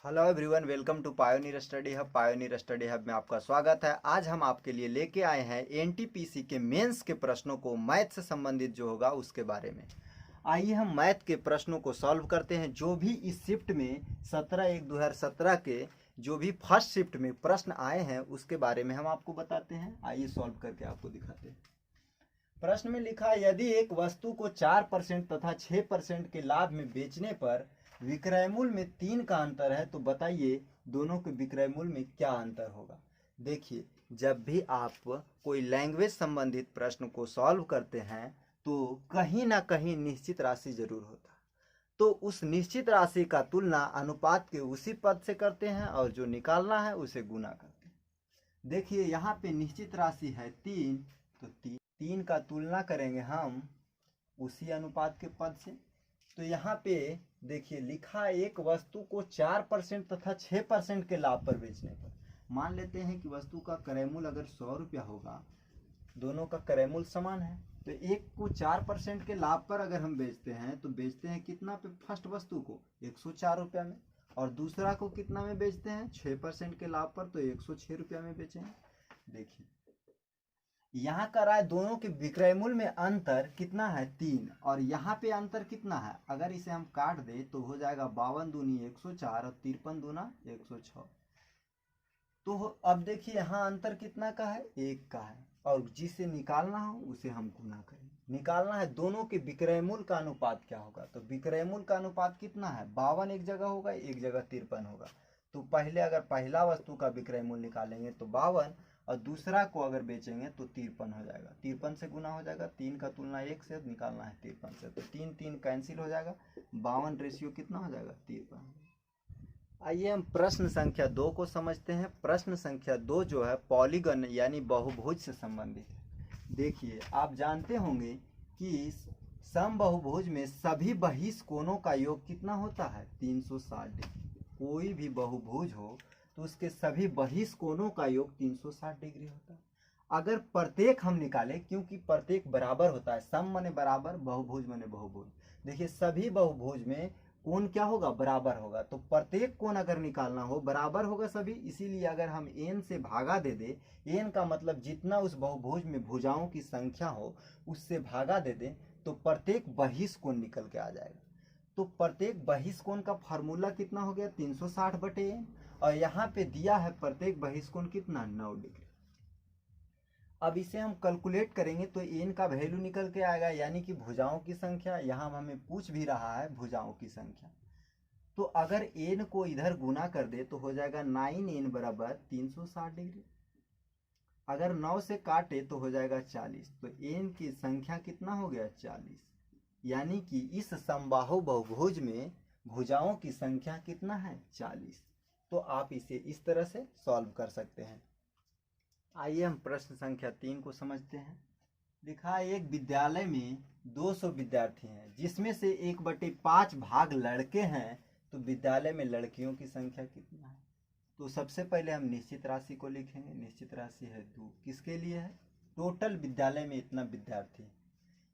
Hello everyone, welcome to Pioneer Study Hub. Pioneer Study Hub में आपका स्वागत है। आज हम आपके लिए लेके आए हैं एनटीपीसी के मेंस के प्रश्नों को, मैथ से संबंधित जो होगा उसके बारे में। आइए हम मैथ के प्रश्नों को सॉल्व करते हैं। जो भी इस शिफ्ट में 17/1/2017 के जो भी फर्स्ट शिफ्ट में प्रश्न आए हैं उसके बारे में हम आपको बताते हैं। आइए सॉल्व करके आपको दिखाते हैं। प्रश्न में लिखा है, यदि एक वस्तु को 4% तथा 6% के लाभ में बेचने पर विक्रय मूल्य में 3 का अंतर है, तो बताइए दोनों के विक्रय मूल्य में क्या अंतर होगा। देखिए, जब भी आप कोई लैंग्वेज संबंधित प्रश्न को सॉल्व करते हैं तो कहीं ना कहीं निश्चित राशि जरूर होता है। तो उस निश्चित राशि का तुलना अनुपात के उसी पद से करते हैं और जो निकालना है उसे गुना करते हैं। देखिए, यहाँ पे निश्चित राशि है 3, तो 3 का तुलना करेंगे हम उसी अनुपात के पद से। तो यहाँ पे देखिए लिखा है, एक वस्तु को 4% तथा 6% के लाभ पर बेचने पर। मान लेते हैं कि वस्तु का क्रय मूल्य अगर 100 रुपया होगा, दोनों का क्रय मूल्य समान है, तो एक को 4% के लाभ पर अगर हम बेचते हैं तो बेचते हैं कितना पे? फर्स्ट वस्तु को 104 रुपया में, और दूसरा को कितना में बेचते हैं? 6% के लाभ पर, तो 106 रुपया में बेचेंगे। देखिए यहाँ का रहा है दोनों के विक्रय मूल्य में अंतर कितना है? 3, और यहाँ पे अंतर कितना है? अगर इसे हम काट दे तो हो जाएगा 52 दूनी 104 और 53 दूना 106। तो अब देखिए यहाँ अंतर कितना का है? 1 का है, और जिसे निकालना हो उसे हम गुना करें। निकालना है दोनों के विक्रय मूल्य का अनुपात क्या होगा। तो विक्रय मूल्य का अनुपात कितना है? 52 एक जगह होगा, एक जगह 53 होगा। तो पहले अगर पहला वस्तु का विक्रय मूल्य निकालेंगे तो 52, और दूसरा को अगर बेचेंगे तो 53 हो जाएगा। 53 से गुना हो जाएगा, 3 का तुलना 1 से, निकालना है 53 से, तो 3 3 कैंसिल हो जाएगा। 52 रेशियो कितना हो जाएगा? 53। आइए हम प्रश्न संख्या 2 को समझते हैं। प्रश्न संख्या 2 जो है पॉलीगन यानी बहुभुज से संबंधित है। देखिए, आप जानते होंगे कि समबाहुभुज में सभी बहिष कोणों का योग कितना होता है? 360 डिग्री। कोई भी बहुभुज हो तो उसके सभी बहिष कोणों का योग 360 डिग्री होता है। अगर प्रत्येक हम निकालें, क्योंकि प्रत्येक बराबर होता है, सम माने बराबर, बहुभुज माने बहुभुज। देखिए सभी बहुभुज में कोण क्या होगा? बराबर होगा। तो प्रत्येक कोण अगर निकालना हो बराबर होगा सभी, इसीलिए अगर हम n से भागा दे दे, n का मतलब जितना उस बहुभुज में भुजाओं की संख्या हो उससे भागा दे दे, तो प्रत्येक बहिष कोण निकल के आ जाएगा। तो प्रत्येक बहिष कोण का फार्मूला कितना हो गया? 360/n, और यहाँ पे दिया है प्रत्येक बहिष कोण कितना? 9 डिग्री। अब इसे हम कैलकुलेट करेंगे तो n का वैल्यू निकल के आएगा, यानी कि भुजाओं की संख्या। यहाँ हमें पूछ भी रहा है भुजाओं की संख्या, तो अगर n को इधर गुना कर दे तो हो जाएगा 9n बराबर 360 डिग्री। अगर 9 से काटे तो हो जाएगा 40, तो n की संख्या कितना हो गया? 40। यानी कि इस समबाहु बहुभुज में भुजाओं की संख्या कितना है? 40। तो आप इसे इस तरह से सॉल्व कर सकते हैं। आइए हम प्रश्न संख्या 3 को समझते हैं। लिखा है, एक विद्यालय में 200 विद्यार्थी हैं, जिसमें से 1/5 भाग लड़के हैं, तो विद्यालय में लड़कियों की संख्या कितना है? तो सबसे पहले हम निश्चित राशि को लिखेंगे। निश्चित राशि है 2, किसके लिए है? टोटल विद्यालय में इतना विद्यार्थी।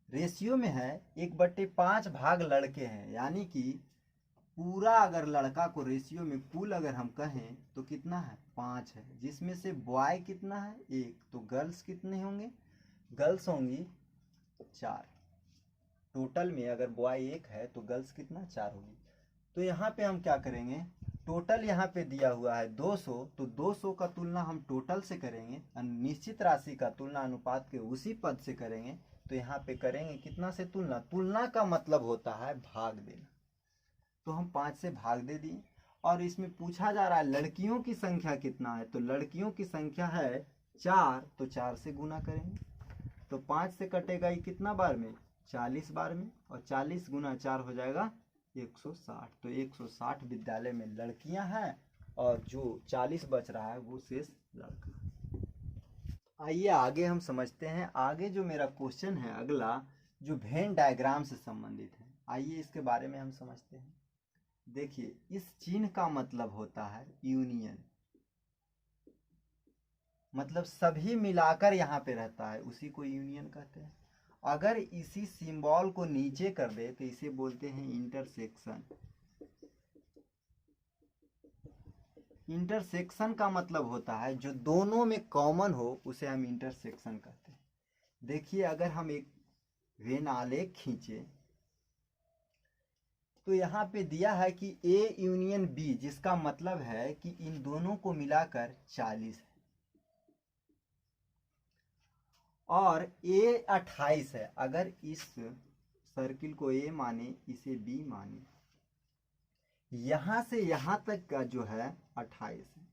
रेशियो में है 1/5 भाग लड़के हैं, यानी कि पूरा अगर लड़का को रेशियो में कुल अगर हम कहें तो कितना है? 5 है, जिसमें से बॉय कितना है? 1, तो गर्ल्स कितने होंगे? गर्ल्स होंगी 4। टोटल में अगर बॉय 1 है तो गर्ल्स कितना? 4 होगी। तो यहाँ पे हम क्या करेंगे? टोटल यहाँ पे दिया हुआ है 200, तो 200 का तुलना हम टोटल से करेंगे, निश्चित राशि का तुलना अनुपात के उसी पद से करेंगे। तो यहाँ पे करेंगे कितना से तुलना? तुलना का मतलब होता है भाग देना। तो हम 5 से भाग दे दिए, और इसमें पूछा जा रहा है लड़कियों की संख्या कितना है, तो लड़कियों की संख्या है 4, तो 4 से गुना करेंगे। तो 5 से कटेगा ये कितना बार में? 40 बार में, और 40 गुना 4 हो जाएगा 160। तो 160 विद्यालय में लड़कियां हैं, और जो 40 बच रहा है वो शेष लड़का। आइए आगे हम समझते हैं। आगे जो मेरा क्वेश्चन है अगला, जो वेन डायग्राम से संबंधित है, आइए इसके बारे में हम समझते हैं। देखिए, इस चिन्ह का मतलब होता है यूनियन, मतलब सभी मिलाकर यहाँ पे रहता है, उसी को यूनियन कहते हैं। अगर इसी सिंबल को नीचे कर दे तो इसे बोलते हैं इंटरसेक्शन। अगर इसी सिंबल को नीचे कर दे तो इसे बोलते हैं इंटरसेक्शन। अगर इसी सिंबल को ऊपर कर दे तो इसे बोलते हैं यूनियन। अगर इसी सिंबल को नीचे कर दे तो इसे बोलते हैं इंटरसेक्शन। अगर इसी सिंबल को ऊपर कर दे तो इसे बोलते हैं यूनियन। इंटरसेक्शन का मतलब होता है जो दोनों में कॉमन हो उसे हम इंटरसेक्शन कहते हैं। देखिए अगर हम एक वेन आलेख खींचे तो यहाँ पे दिया है कि ए यूनियन बी, जिसका मतलब है कि इन दोनों को मिलाकर 40 है और ए 28 है। अगर इस सर्किल को ए माने, इसे बी माने, यहां से यहां तक का जो है 28 है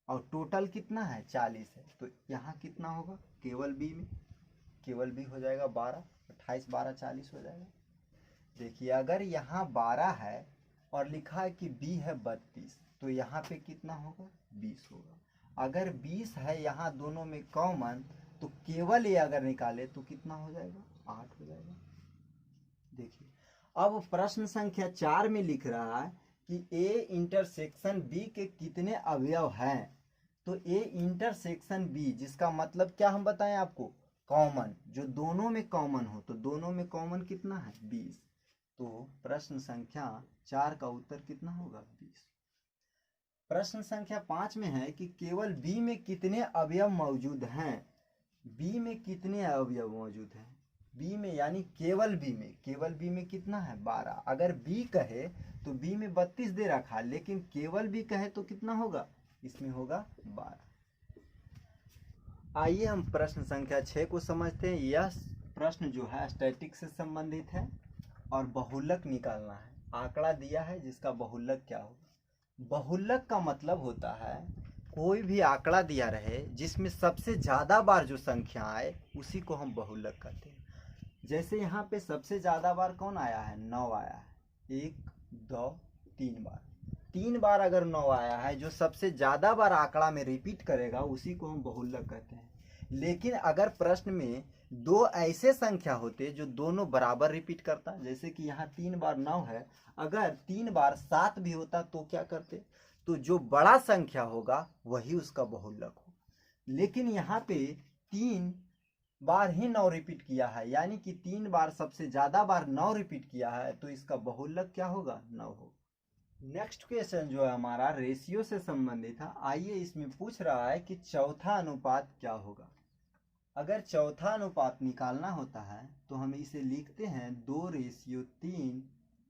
और टोटल कितना है 40 है, तो यहाँ कितना होगा केवल बी में, केवल बी हो जाएगा 12, 28 12 40 हो जाएगा। देखिए अगर यहाँ 12 है और लिखा है कि बी है 32, तो यहाँ पे कितना होगा 20 होगा। अगर 20 है यहाँ दोनों में कॉमन, तो केवल ये अगर निकाले तो कितना हो जाएगा 8 हो जाएगा। देखिए अब प्रश्न संख्या 4 में लिख रहा है कि ए इंटरसेक्शन बी के कितने अवयव हैं। तो ए इंटरसेक्शन बी, जिसका मतलब क्या हम बताएं आपको, कॉमन, जो दोनों में कॉमन हो, तो दोनों में कॉमन कितना है 20। तो प्रश्न संख्या 4 का उत्तर कितना होगा 20। प्रश्न संख्या 5 में है कि केवल बी में कितने अवयव मौजूद हैं। बी में कितने अवयव मौजूद हैं, बी में यानी केवल बी में, केवल बी में कितना है 12। अगर बी कहे तो बी में 32 दे रखा है, लेकिन केवल बी कहे तो कितना होगा, इसमें होगा 12। आइए हम प्रश्न संख्या 6 को समझते हैं। यह प्रश्न जो है स्टैटिक्स से संबंधित है और बहुलक निकालना है। आंकड़ा दिया है जिसका बहुलक क्या होगा। बहुलक का मतलब होता है कोई भी आंकड़ा दिया रहे जिसमें सबसे ज्यादा बार जो संख्या आए उसी को हम बहुलक कहते हैं। जैसे यहाँ पे सबसे ज्यादा बार कौन आया है, 9 आया है, 1 2 3 बार, 3 बार अगर 9 आया है, जो सबसे ज्यादा बार आंकड़ा में रिपीट करेगा उसी को हम बहुलक कहते हैं। लेकिन अगर प्रश्न में दो ऐसे संख्या होते जो दोनों बराबर रिपीट करता, जैसे कि यहाँ 3 बार 9 है, अगर 3 बार 7 भी होता तो क्या करते, तो जो बड़ा संख्या होगा वही उसका बहुलक हो। लेकिन यहाँ पे 3 बार ही 9 रिपीट किया है, यानी कि 3 बार सबसे ज्यादा बार 9 रिपीट किया है, तो इसका बहुलक क्या होगा 9 होगा। नेक्स्ट क्वेश्चन जो है हमारा रेशियो से संबंधित है। आइए इसमें पूछ रहा है कि चौथा अनुपात क्या होगा। अगर चौथा अनुपात निकालना होता है तो हम इसे लिखते हैं 2:3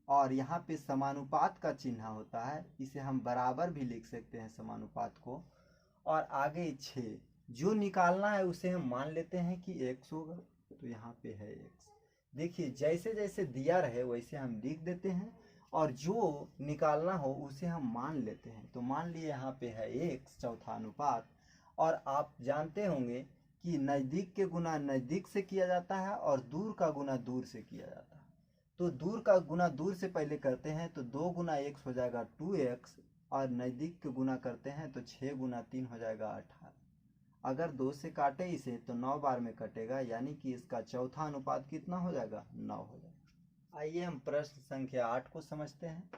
और यहाँ पे समानुपात का चिन्ह होता है, इसे हम बराबर भी लिख सकते हैं समानुपात को, और आगे 6 जो निकालना है उसे हम मान लेते हैं कि x होगा, तो यहाँ पे है x। देखिए जैसे जैसे दिया रहे वैसे हम लिख देते हैं और जो निकालना हो उसे हम मान लेते हैं। तो मान लिए यहाँ पे है x चौथा अनुपात, और आप जानते होंगे कि नज़दीक के गुना नज़दीक से किया जाता है और दूर का गुना दूर से किया जाता है। तो दूर का गुना दूर से पहले करते हैं तो 2 गुना x हो जाएगा 2x, और नज़दीक के गुना करते हैं तो 6 गुना 3 हो जाएगा 18। अगर 2 से काटे इसे तो 9 बार में कटेगा, यानी कि इसका चौथा अनुपात कितना हो जाएगा 9 हो जाएगा। आइए हम प्रश्न संख्या 8 को समझते हैं।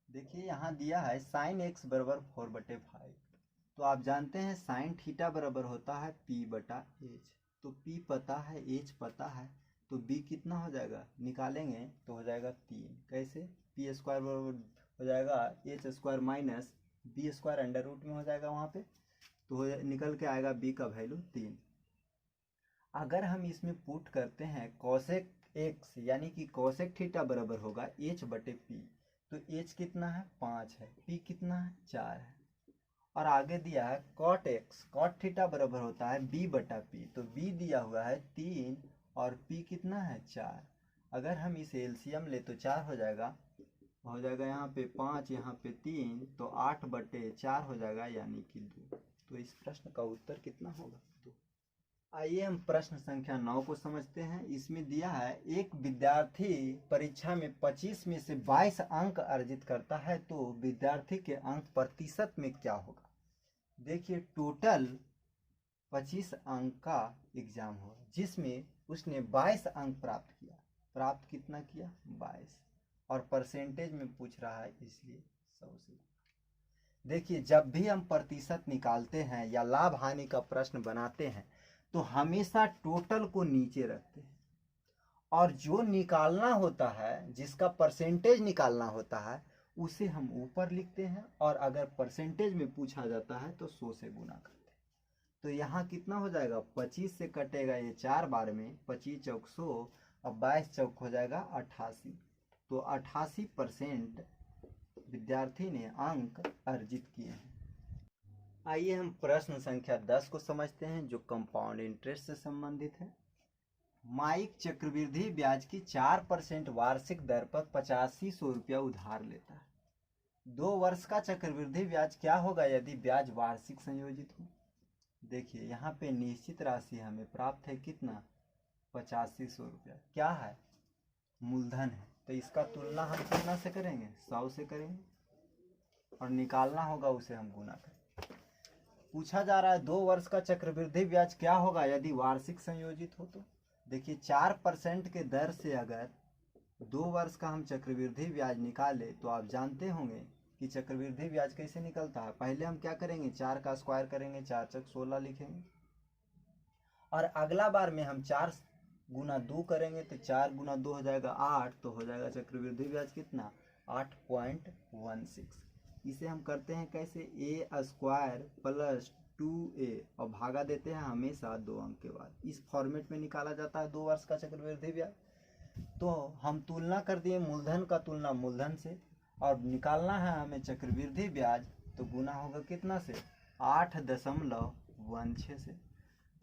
देखिए यहाँ दिया है sin x बराबर 4/5। तो आप जानते हैं साइन थीटा बराबर होता है p/h। तो p पता है, h पता है, तो b कितना हो जाएगा, निकालेंगे तो हो जाएगा 3। कैसे, p स्क्वायर बराबर हो जाएगा h square minus b square under root में हो जाएगा वहाँ पे, तो निकल के आएगा b का वैल्यू 3। अगर हम इसमें पुट करते हैं कोसेक x, यानी कि कोसेक थीटा बराबर होगा h/p, तो h कितना है 5 है, p कितना है 4 है, और आगे दिया है कॉट एक्स, कॉट थीटा बराबर होता है b/p, तो b दिया हुआ है 3 और p कितना है 4। अगर हम इसे एलसीएम ले तो 4 हो जाएगा, यहाँ पे 5 यहाँ पे 3, तो 8/4 हो जाएगा, यानी कि 2। तो इस प्रश्न का उत्तर कितना होगा 2। आइए हम प्रश्न संख्या 9 को समझते हैं। इसमें दिया है एक विद्यार्थी परीक्षा में 25 में से 22 अंक अर्जित करता है, तो विद्यार्थी के अंक प्रतिशत में क्या होगा। देखिए टोटल 25 अंक का एग्जाम हुआ जिसमें उसने 22 अंक प्राप्त किया। प्राप्त कितना किया 22, और परसेंटेज में पूछ रहा है इसलिए 100 से। देखिए जब भी हम प्रतिशत निकालते हैं या लाभ हानि का प्रश्न बनाते हैं तो हमेशा टोटल को नीचे रखते हैं, और जो निकालना होता है, जिसका परसेंटेज निकालना होता है, उसे हम ऊपर लिखते हैं, और अगर परसेंटेज में पूछा जाता है तो 100 से गुना करते हैं। तो यहाँ कितना हो जाएगा, 25 से कटेगा ये 4 बार में, 25 चौक 100 और 22 चौक हो जाएगा 88। तो 88% विद्यार्थी ने अंक अर्जित किए हैं। आइए हम प्रश्न संख्या 10 को समझते हैं, जो कंपाउंड इंटरेस्ट से संबंधित है। माइक चक्रवृद्धि ब्याज की 4% वार्षिक दर पर 8500 रुपया उधार लेता है। 2 वर्ष का चक्रवृद्धि ब्याज क्या होगा यदि ब्याज वार्षिक संयोजित हो। देखिए यहाँ पे निश्चित राशि हमें प्राप्त है कितना, 8500 रुपया। क्या है, मूलधन है। तो इसका तुलना हम कितना से करेंगे, 100 से करेंगे, और निकालना होगा उसे हम गुना करें। पूछा जा रहा है 2 वर्ष का चक्रवृद्धि ब्याज क्या होगा यदि वार्षिक संयोजित हो। तो देखिए 4% के दर से अगर 2 वर्ष का हम चक्रवृद्धि ब्याज निकाले तो आप जानते होंगे कि चक्रवृद्धि ब्याज कैसे निकलता है। पहले हम क्या करेंगे, 4 का स्क्वायर करेंगे, 4 चौक 16 लिखेंगे, और अगला बार में हम 4 गुना 2 करेंगे तो 4 गुना 2 हो जाएगा 8, तो हो जाएगा चक्रवृद्धि ब्याज कितना, 8.16। इसे हम करते हैं कैसे, ए स्क्वायर प्लस 2a, और भागा देते हैं हमेशा 2 अंक के बाद। इस फॉर्मेट में निकाला जाता है 2 वर्ष का चक्रवृद्धि ब्याज। तो हम तुलना कर दिए मूलधन का तुलना मूलधन से, और निकालना है हमें चक्रवृद्धि ब्याज, तो गुना होगा कितना से, 8.16 से।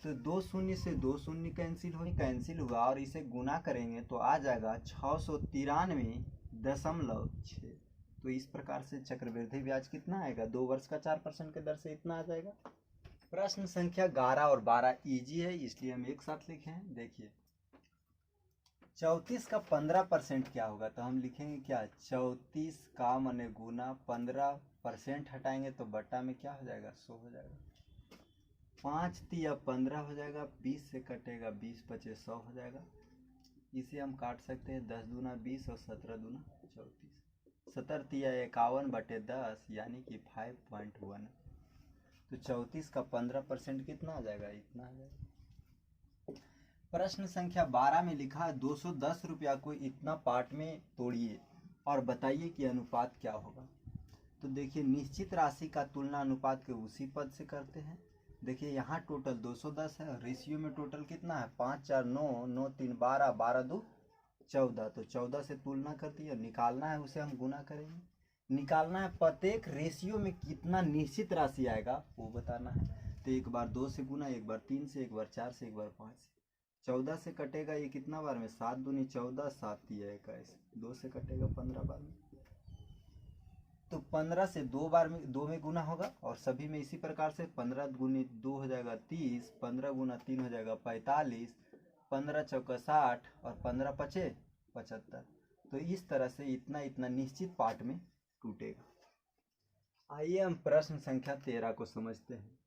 तो 2 शून्य से 2 शून्य कैंसिल हुआ, और इसे गुना करेंगे तो आ जाएगा 693.6। तो इस प्रकार से चक्रवृद्धि ब्याज कितना आएगा, 2 वर्ष का 4% के दर से इतना आ जाएगा। प्रश्न संख्या 11 और 12 इजी है, इसलिए हम एक साथ लिखे हैं। देखिए 34 का 15% क्या होगा, तो हम लिखेंगे क्या, 34 का माने गुना, 15% हटाएंगे तो बट्टा में क्या हो जाएगा, 100 हो जाएगा। 5 तिया 15 हो जाएगा, 20 से कटेगा 20 बचे 100 हो जाएगा। इसे हम काट सकते हैं 10 दूना 20 और 17 दूना 34। 17 तिया 51/10 यानी कि 5.1। तो 34 का 15% कितना आ जाएगा, इतना आ जाएगा। प्रश्न संख्या 12 में लिखा है 210 रुपया को इतना पार्ट में तोड़िए और बताइए कि अनुपात क्या होगा। तो देखिए निश्चित राशि का तुलना अनुपात के उसी पद से करते हैं। देखिए यहाँ टोटल 210 है, रेशियो में टोटल कितना है, 5 4 9 9 3 12 12 2 14। तो 14 से तुलना कर दी, और निकालना है उसे हम गुना करेंगे। निकालना है प्रत्येक रेशियो में कितना निश्चित राशि आएगा वो बताना है। तो एक बार 2 से गुना, एक बार 3 से, एक बार 4 से, एक बार 5 से। 14 से कटेगा ये कितना बार में, 7 दूनी 14, 7 तिया 21। 2 से कटेगा 15 बार में। तो 15 से 2 बार में 2 में गुना होगा, और सभी में इसी प्रकार से 15 गुनी 2 हो जाएगा 30, 15 गुना 3 हो जाएगा 45, 15 चौका 60 और 15 पचे 75। तो इस तरह से इतना इतना निश्चित पार्ट में टूटेगा। आइए हम प्रश्न संख्या 13 को समझते हैं।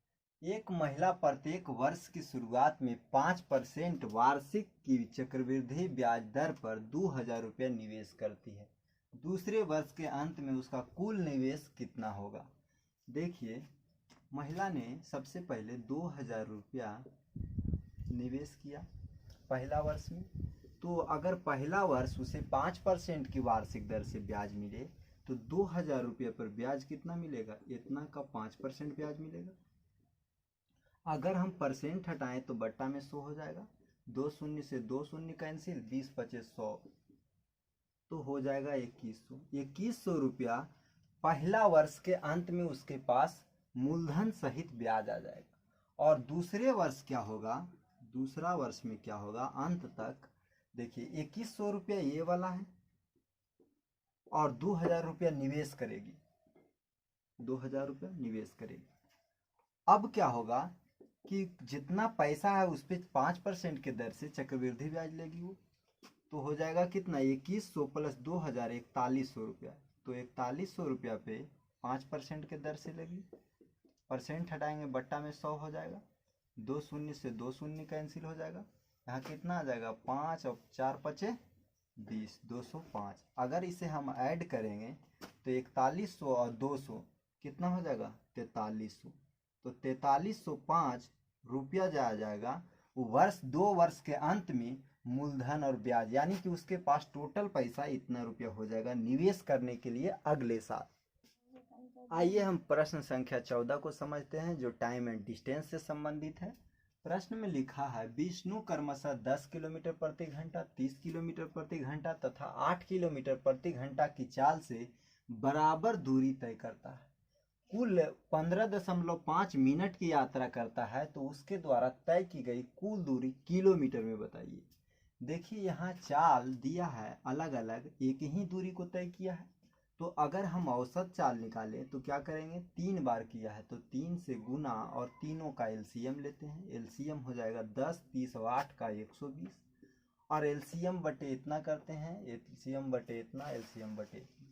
एक महिला प्रत्येक वर्ष की शुरुआत में 5% वार्षिक की चक्रवृद्धि ब्याज दर पर 2000 रुपया निवेश करती है। दूसरे वर्ष के अंत में उसका कुल निवेश कितना होगा। देखिए महिला ने सबसे पहले 2000 रुपया निवेश किया पहला वर्ष में। तो अगर पहला वर्ष उसे 5% की वार्षिक दर से ब्याज मिले तो 2000 रुपये पर ब्याज कितना मिलेगा, इतना का 5% ब्याज मिलेगा। अगर हम परसेंट हटाएं तो बट्टा में 100 हो जाएगा। 2 शून्य से 2 शून्य कैंसिल, 20 पचे 100, तो हो जाएगा 2100। 2100 रुपया पहला वर्ष के अंत में उसके पास मूलधन सहित ब्याज आ जाएगा। और दूसरे वर्ष क्या होगा, दूसरा वर्ष में क्या होगा, अंत तक देखिए 2100 रुपया ये वाला है, और 2000 रुपया निवेश करेगी, 2000 रुपया निवेश करेगी। अब क्या होगा कि जितना पैसा है उस पर 5% के दर से चक्रवृद्धि ब्याज लेगी वो, तो हो जाएगा कितना, 2100 प्लस 2000 4100 रुपया। तो 4100 रुपया पे 5% के दर से लेगी। परसेंट हटाएंगे बट्टा में 100 हो जाएगा। 2 शून्य से 2 शून्य कैंसिल हो जाएगा। यहाँ कितना आ जाएगा, 5 और 4 पचे 20, 205। अगर इसे हम ऐड करेंगे तो 4100 और 200 कितना हो जाएगा, 4300। तो 4305 रुपया जा जाएगा। वर्ष 2 वर्ष के अंत में मूलधन और ब्याज, यानी कि उसके पास टोटल पैसा इतना रुपया हो जाएगा निवेश करने के लिए अगले साल। आइए हम प्रश्न संख्या 14 को समझते हैं, जो टाइम एंड डिस्टेंस से संबंधित है। प्रश्न में लिखा है विष्णु क्रमशः 10 किलोमीटर प्रति घंटा, 30 किलोमीटर प्रति घंटा तथा 8 किलोमीटर प्रति घंटा की चाल से बराबर दूरी तय करता है। कुल 15.5 मिनट की यात्रा करता है, तो उसके द्वारा तय की गई कुल दूरी किलोमीटर में बताइए। देखिए यहाँ चाल दिया है अलग अलग, एक ही दूरी को तय किया है, तो अगर हम औसत चाल निकालें तो क्या करेंगे, 3 बार किया है तो 3 से गुना और तीनों का एलसीएम लेते हैं। एलसीएम हो जाएगा 10, 30 और 8 का 120, और एलसीएम बटे इतना करते हैं, एलसीएम बटे इतना, एलसीएम बटे इतना।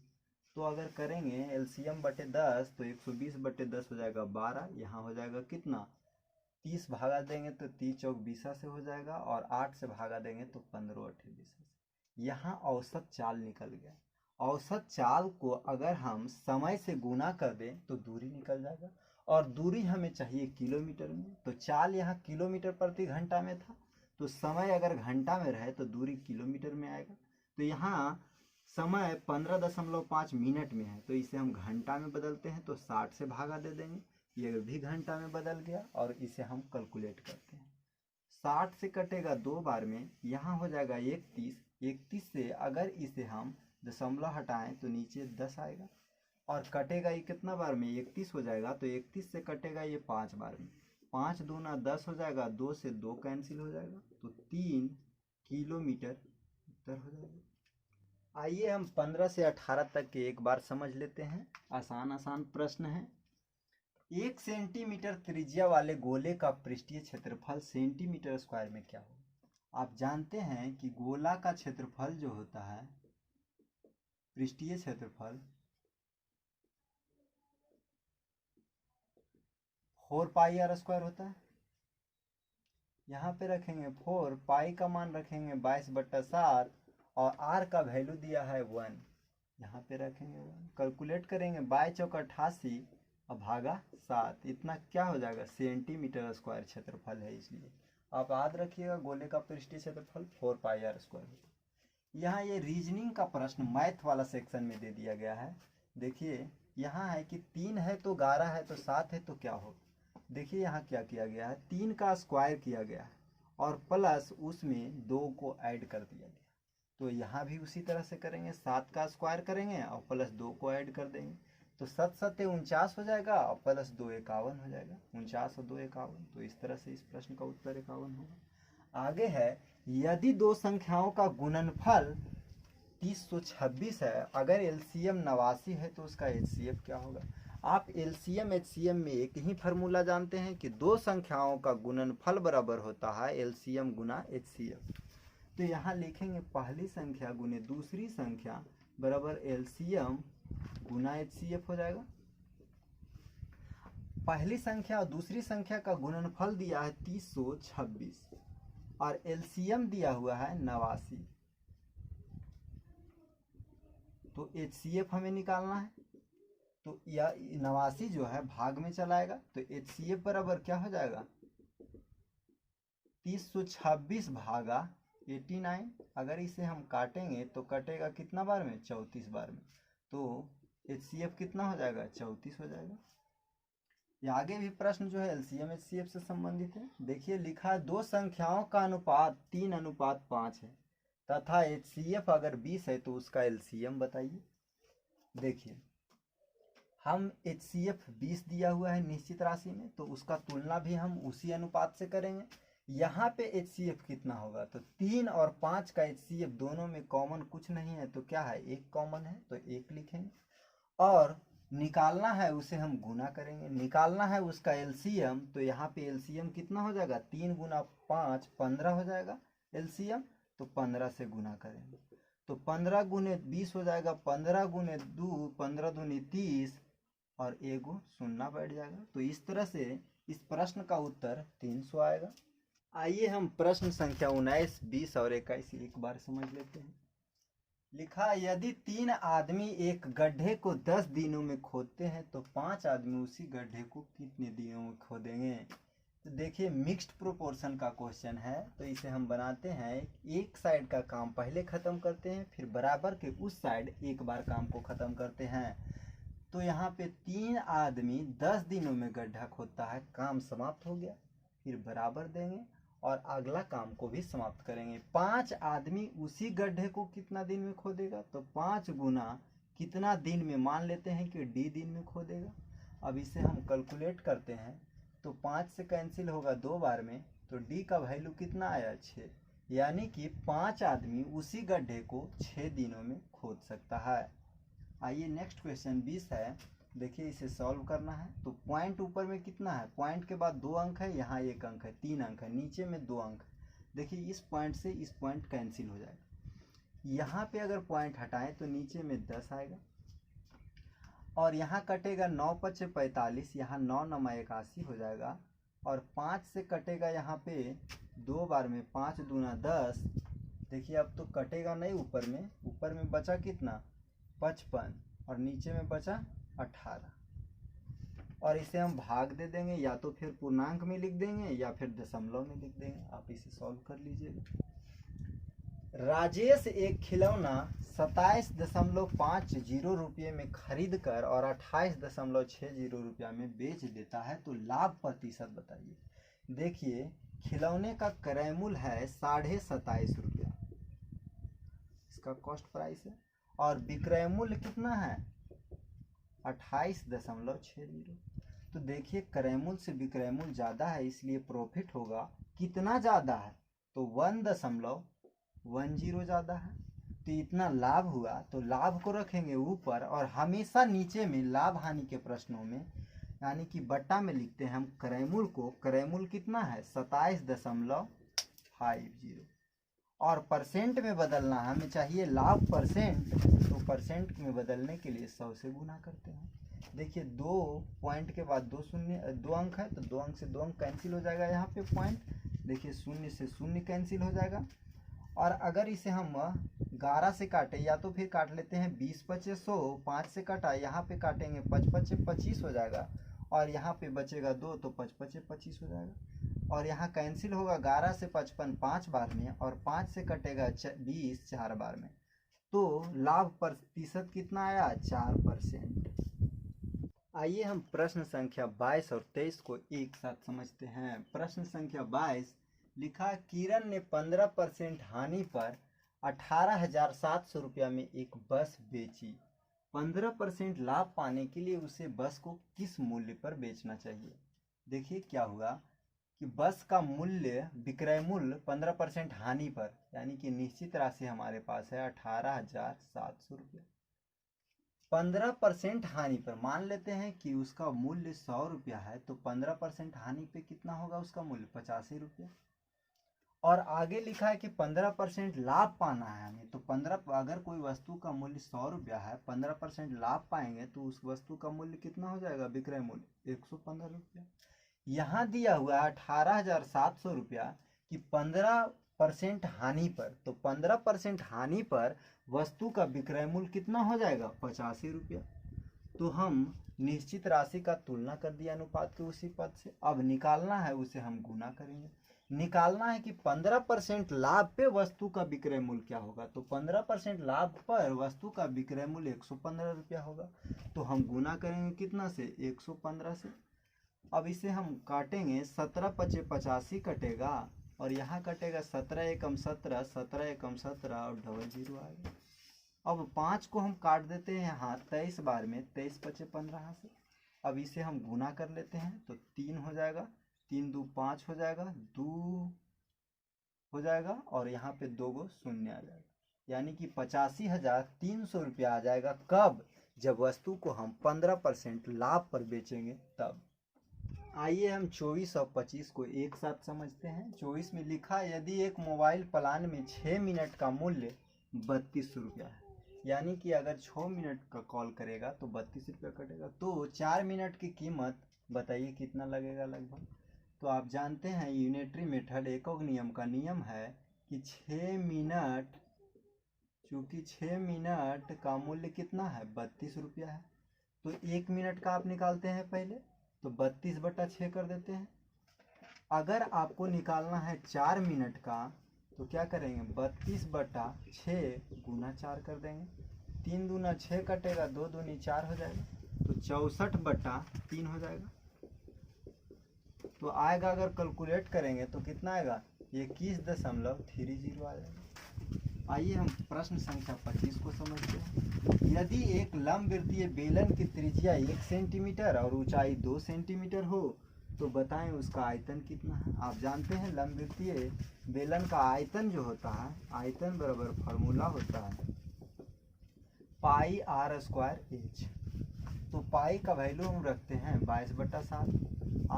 तो अगर करेंगे एलसीएम बटे 10 तो 120 बटे 10 हो जाएगा 12, यहाँ हो जाएगा कितना, 30 भागा देंगे तो 30 चौक 20 से हो जाएगा, और 8 से भागा देंगे तो 15 8 20 से। यहाँ औसत चाल निकल गया। औसत चाल को अगर हम समय से गुना कर दें तो दूरी निकल जाएगा, और दूरी हमें चाहिए किलोमीटर में, तो चाल यहाँ किलोमीटर प्रति घंटा में था, तो समय अगर घंटा में रहे तो दूरी किलोमीटर में आएगा। तो यहाँ समय 15.5 मिनट में है, तो इसे हम घंटा में बदलते हैं, तो 60 से भागा दे देंगे, ये भी घंटा में बदल गया, और इसे हम कैलकुलेट करते हैं। 60 से कटेगा 2 बार में, यहाँ हो जाएगा 31, 31 से अगर इसे हम दशमलव हटाएं तो नीचे 10 आएगा, और कटेगा ये कितना बार में, 31 हो जाएगा, तो 31 से कटेगा ये 5 बार में, 5 दूना 10 हो जाएगा, 2 से 2 कैंसिल हो जाएगा, तो 3 किलोमीटर उत्तर हो जाएगा। आइए हम 15 से 18 तक के एक बार समझ लेते हैं, आसान आसान प्रश्न है। 1 सेंटीमीटर त्रिज्या वाले गोले का पृष्ठीय क्षेत्रफल सेंटीमीटर स्क्वायर में क्या होगा। आप जानते हैं कि गोला का क्षेत्रफल जो होता है, पृष्ठीय क्षेत्रफल 4 पाई आर स्क्वायर होता है। यहाँ पे रखेंगे 4, पाई का मान रखेंगे 22/7, और आर का वैल्यू दिया है 1, यहाँ पे रखेंगे 1, कैलकुलेट करेंगे 22 चौक 88 और भागा 7, इतना क्या हो जाएगा, सेंटीमीटर स्क्वायर क्षेत्रफल है, इसलिए आप याद रखिएगा गोले का पृष्ठीय क्षेत्रफल 4 पाई आर स्क्वायर होता है। यहाँ ये रीजनिंग का प्रश्न मैथ वाला सेक्शन में दे दिया गया है। देखिए यहाँ है कि 3 है तो 11 है तो 7 है तो क्या होगा। देखिए यहाँ क्या किया गया है, 3 का स्क्वायर किया गया है और प्लस उसमें 2 को ऐड कर दिया गया, तो यहाँ भी उसी तरह से करेंगे, 7 का स्क्वायर करेंगे और प्लस 2 को ऐड कर देंगे, तो 7 7 49 हो जाएगा और प्लस 2 51 हो जाएगा, 49 और 2 51, तो इस तरह से इस प्रश्न का उत्तर 51 होगा। आगे है, यदि दो संख्याओं का गुणनफल 3026 है, अगर एलसीएम 89 है तो उसका एचसीएफ क्या होगा। आप एलसीएम एचसीएम में एक ही फार्मूला जानते हैं कि दो संख्याओं का गुणनफल बराबर होता है एलसीएम गुना एचसीएफ। तो यहाँ लिखेंगे पहली संख्या गुने दूसरी संख्या बराबर एलसीएम गुना एचसीएफ हो जाएगा। पहली संख्या और दूसरी संख्या का गुणनफल दिया है 3026 और एलसीएम दिया हुआ है 89, तो एचसीएफ हमें निकालना है। तो यह 89 जो है भाग में चलाएगा, तो एचसीएफ बराबर क्या हो जाएगा, 3026 भागा 89। अगर इसे हम काटेंगे तो कटेगा कितना बार में, 34 बार में, तो एचसीएफ कितना हो जाएगा, 34 हो जाएगा। ये आगे भी प्रश्न जो है एलसीएम एचसीएफ से संबंधित है। देखिए लिखा है दो संख्याओं का अनुपात 3:5 है तथा एचसीएफ अगर 20 है तो उसका एलसीएम बताइए। देखिए हम एचसीएफ 20 दिया हुआ है निश्चित राशि में, तो उसका तुलना भी हम उसी अनुपात से करेंगे। यहाँ पे एचसीएफ कितना होगा, तो 3 और 5 का एचसीएफ दोनों में कॉमन कुछ नहीं है, तो क्या है, 1 कॉमन है, तो 1 लिखेंगे। और निकालना है उसे हम गुना करेंगे, निकालना है उसका एलसीएम, तो यहाँ पे एलसीएम कितना हो जाएगा, 3 गुना 5 15 हो जाएगा एलसीएम, तो 15 से गुना करेंगे, तो 15 गुने 20 हो जाएगा, 15 गुने 2 15 दूनी 30 और एगो शून्य बैठ जाएगा। तो इस तरह से इस प्रश्न का उत्तर 300 आएगा। आइए हम प्रश्न संख्या 19, 20 और 21 एक बार समझ लेते हैं। लिखा यदि 3 आदमी एक गड्ढे को 10 दिनों में खोदते हैं तो 5 आदमी उसी गड्ढे को कितने दिनों में खोदेंगे। तो देखिए मिक्स्ड प्रोपोर्शन का क्वेश्चन है, तो इसे हम बनाते हैं एक साइड का काम पहले ख़त्म करते हैं, फिर बराबर के उस साइड एक बार काम को ख़त्म करते हैं। तो यहाँ पे 3 आदमी 10 दिनों में गड्ढा खोदता है, काम समाप्त हो गया। फिर बराबर देंगे और अगला काम को भी समाप्त करेंगे। 5 आदमी उसी गड्ढे को कितना दिन में खोदेगा, तो 5 गुना कितना दिन में, मान लेते हैं कि डी दिन में खोदेगा। अब इसे हम कैलकुलेट करते हैं, तो 5 से कैंसिल होगा 2 बार में, तो डी का वैल्यू कितना आया 6, यानी कि 5 आदमी उसी गड्ढे को 6 दिनों में खोद सकता है। आइए नेक्स्ट क्वेश्चन 20 है, देखिए इसे सॉल्व करना है। तो पॉइंट ऊपर में कितना है, पॉइंट के बाद 2 अंक है, यहाँ 1 अंक है, 3 अंक है, नीचे में 2 अंक है। देखिए इस पॉइंट से इस पॉइंट कैंसिल हो जाएगा। यहाँ पे अगर पॉइंट हटाएं तो नीचे में 10 आएगा, और यहाँ कटेगा 9 पचे 45, यहाँ 9 नमा 81 हो जाएगा। और 5 से कटेगा यहाँ पे 2 बार में, 5 दूना 10। देखिए अब तो कटेगा नहीं, ऊपर में बचा कितना 55, और नीचे में बचा 18। और इसे हम भाग दे देंगे, या तो फिर पूर्णांक में लिख देंगे या फिर दशमलव में लिख देंगे। आप इसे सॉल्व कर लीजिएगा। राजेश एक खिलौना 27.50 रुपये में खरीद कर और 28.60 रुपया में बेच देता है, तो लाभ प्रतिशत बताइए। देखिए खिलौने का क्रय मूल्य है 27.5 रुपया, इसका कॉस्ट प्राइस है, और विक्रय मूल्य कितना है 28.60। तो देखिए क्रय मूल्य से विक्रय मूल्य ज़्यादा है, इसलिए प्रॉफिट होगा। कितना ज़्यादा है, तो 1.10 ज़्यादा है, तो इतना लाभ हुआ। तो लाभ को रखेंगे ऊपर, और हमेशा नीचे में लाभ हानि के प्रश्नों में यानी कि बट्टा में लिखते हैं हम क्रय मूल्य को। क्रय मूल्य कितना है 27.50, और परसेंट में बदलना हमें चाहिए लाभ परसेंट, तो परसेंट में बदलने के लिए 100 से गुना करते हैं। देखिए 2 पॉइंट के बाद 2 अंक है, तो 2 अंक से 2 अंक कैंसिल हो जाएगा। यहाँ पे पॉइंट देखिए 0 से 0 कैंसिल हो जाएगा। और अगर इसे हम 11 से काटे, या तो फिर काट लेते हैं 20 पचे 100, 5 से काटा, यहाँ पे काटेंगे 5 पचे 25 हो जाएगा, और यहाँ पे बचेगा 2, तो 5 पचे 25 हो जाएगा। और यहाँ कैंसिल होगा 11 से 55 5 बार में, और 5 से कटेगा 20 4 बार में। तो लाभ प्रतिशत कितना आया 4%। आइए हम प्रश्न संख्या 22 और 23 को एक साथ समझते हैं। प्रश्न संख्या 22 लिखा, किरण ने 15% हानि पर 18,700 रुपया में एक बस बेची। 15% लाभ पाने के लिए उसे बस को किस मूल्य पर बेचना चाहिए। देखिए क्या हुआ कि बस का मूल्य, विक्रय मूल्य 15% हानि पर, यानी कि निश्चित राशि हमारे पास है 18,700 रुपया। 15% हानि पर मान लेते हैं कि उसका मूल्य 100 रुपया है, तो 15% हानि पे कितना होगा उसका मूल्य 85 रुपया। और आगे लिखा है कि 15% लाभ पाना है हमें, तो 15, अगर कोई वस्तु का मूल्य 100 रुपया है, 15% लाभ पाएंगे तो उस वस्तु का मूल्य कितना हो जाएगा, विक्रय मूल्य 115 रुपया। यहाँ दिया हुआ है 18,700 रुपया कि 15% हानि पर, तो 15% हानि पर वस्तु का विक्रय मूल्य कितना हो जाएगा 85 रुपया। तो हम निश्चित राशि का तुलना कर दिया अनुपात के उसी पद से। अब निकालना है, उसे हम गुना करेंगे। निकालना है कि 15% लाभ पे वस्तु का विक्रय मूल्य क्या होगा, तो 15% लाभ पर वस्तु का विक्रय मूल्य 115 रुपया होगा। तो हम गुना करेंगे कितना से 115 से। अब इसे हम काटेंगे, 17 पचे 85 कटेगा, और यहाँ कटेगा 17 एकम 17, 17 एकम 17, और 00 आएगा। अब 5 को हम काट देते हैं यहाँ 23 बार में, 23 पचे 15 से। अब इसे हम गुना कर लेते हैं, तो 3 हो जाएगा, 3 2 5 हो जाएगा, 2 हो जाएगा, और यहाँ पे 2 गो शून्य आ जाएगा, यानी कि 85,300 रुपया आ जाएगा। कब, जब वस्तु को हम 15% लाभ पर बेचेंगे तब। आइए हम 24 और 25 को एक साथ समझते हैं। 24 में लिखा, यदि एक मोबाइल प्लान में 6 मिनट का मूल्य 32 रुपया है, यानी कि अगर 6 मिनट का कॉल करेगा तो 32 रुपया कटेगा, तो 4 मिनट की कीमत बताइए कितना लगेगा लगभग। तो आप जानते हैं यूनिटरी मेथड एकक नियम का नियम है कि 6 मिनट, चूँकि 6 मिनट का मूल्य कितना है 32 रुपया है, तो 1 मिनट का आप निकालते हैं पहले, तो 32/6 कर देते हैं, अगर आपको निकालना है 4 मिनट का तो क्या करेंगे, 32/6 गुना 4 कर देंगे। 3 दूना 6 कटेगा, 2 दूनी 4 हो जाएगा, तो 64/3 हो जाएगा। तो आएगा, अगर कैलकुलेट करेंगे तो कितना आएगा, 21.30 आ जाएगा। आइए हम प्रश्न संख्या 25 को समझते हैं। यदि एक लंबवृत्तीय बेलन की त्रिज्या 1 सेंटीमीटर और ऊंचाई 2 सेंटीमीटर हो तो बताएं उसका आयतन कितना है। आप जानते हैं लंबवृत्तीय बेलन का आयतन जो होता है, आयतन बराबर फार्मूला होता है पाई r² h। तो पाई का वैल्यू हम रखते हैं 22/7,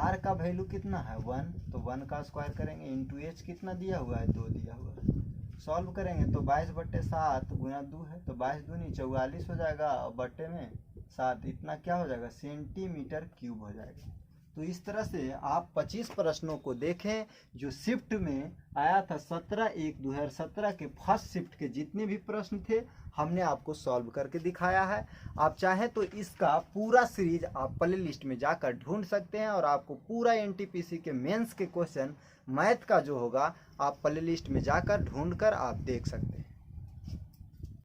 r का वैल्यू कितना है 1, तो 1 का स्क्वायर करेंगे, इंटू h कितना दिया हुआ है 2 दिया हुआ है। सॉल्व करेंगे तो 22/7 गुना 2 है, तो 22 दूनी 44 हो जाएगा, और बट्टे में 7 इतना क्या हो जाएगा, सेंटीमीटर क्यूब हो जाएगा। तो इस तरह से आप 25 प्रश्नों को देखें जो शिफ्ट में आया था। 17/1/2017 के फर्स्ट शिफ्ट के जितने भी प्रश्न थे हमने आपको सॉल्व करके दिखाया है। आप चाहें तो इसका पूरा सीरीज आप प्ले लिस्ट में जाकर ढूंढ सकते हैं, और आपको पूरा एनटीपीसी के मेंस के क्वेश्चन मैथ का जो होगा आप प्ले लिस्ट में जाकर ढूंढ कर आप देख सकते हैं।